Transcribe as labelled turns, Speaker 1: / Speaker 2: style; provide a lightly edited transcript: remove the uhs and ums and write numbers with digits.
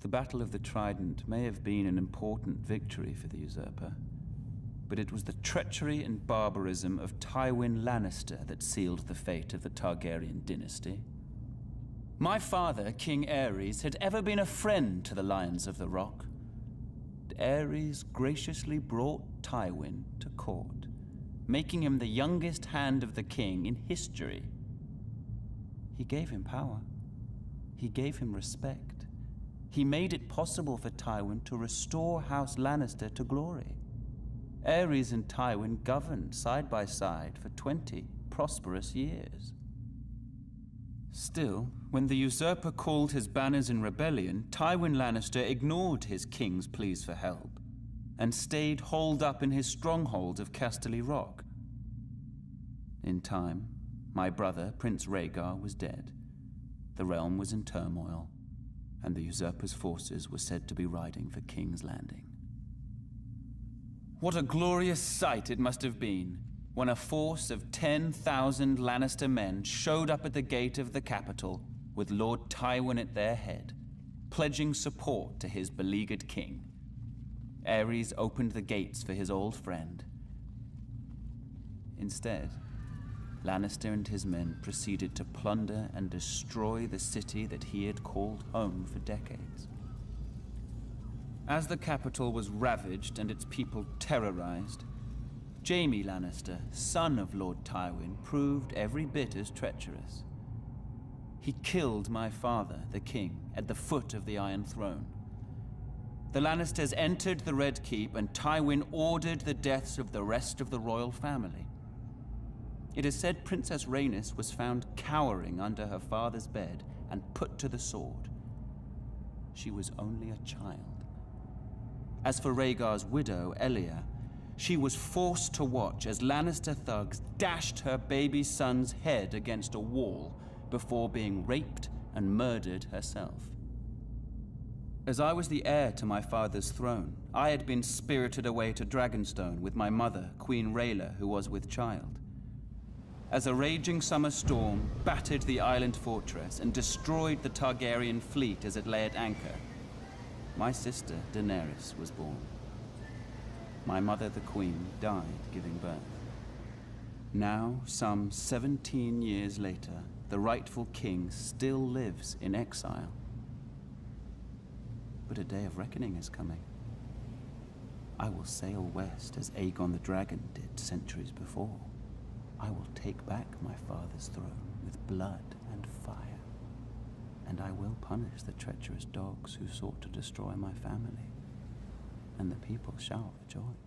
Speaker 1: The Battle of the Trident may have been an important victory for the usurper, but it was the treachery and barbarism of Tywin Lannister that sealed the fate of the Targaryen dynasty. My father, King Aerys, had ever been a friend to the Lions of the Rock. Aerys graciously brought Tywin to court, making him the youngest hand of the king in history. He gave him power. He gave him respect. He made it possible for Tywin to restore House Lannister to glory. Aerys and Tywin governed side by side for 20 prosperous years. Still, when the usurper called his banners in rebellion, Tywin Lannister ignored his king's pleas for help and stayed holed up in his stronghold of Casterly Rock. In time, my brother, Prince Rhaegar, was dead. The realm was in turmoil, and the usurper's forces were said to be riding for King's Landing. What a glorious sight it must have been when a force of 10,000 Lannister men showed up at the gate of the capital with Lord Tywin at their head, pledging support to his beleaguered king. Aerys opened the gates for his old friend. Instead, Lannister and his men proceeded to plunder and destroy the city that he had called home for decades. As the capital was ravaged and its people terrorized, Jaime Lannister, son of Lord Tywin, proved every bit as treacherous. He killed my father, the king, at the foot of the Iron Throne. The Lannisters entered the Red Keep, and Tywin ordered the deaths of the rest of the royal family. It is said Princess Rhaenys was found cowering under her father's bed and put to the sword. She was only a child. As for Rhaegar's widow, Elia, she was forced to watch as Lannister thugs dashed her baby son's head against a wall before being raped and murdered herself. As I was the heir to my father's throne, I had been spirited away to Dragonstone with my mother, Queen Rhaela, who was with child. As a raging summer storm battered the island fortress and destroyed the Targaryen fleet as it lay at anchor, my sister, Daenerys, was born. My mother, the Queen, died giving birth. Now, some 17 years later, the rightful king still lives in exile. But a day of reckoning is coming. I will sail west as Aegon the Dragon did centuries before. I will take back my father's throne with blood and fire. And I will punish the treacherous dogs who sought to destroy my family. And the people shall rejoice.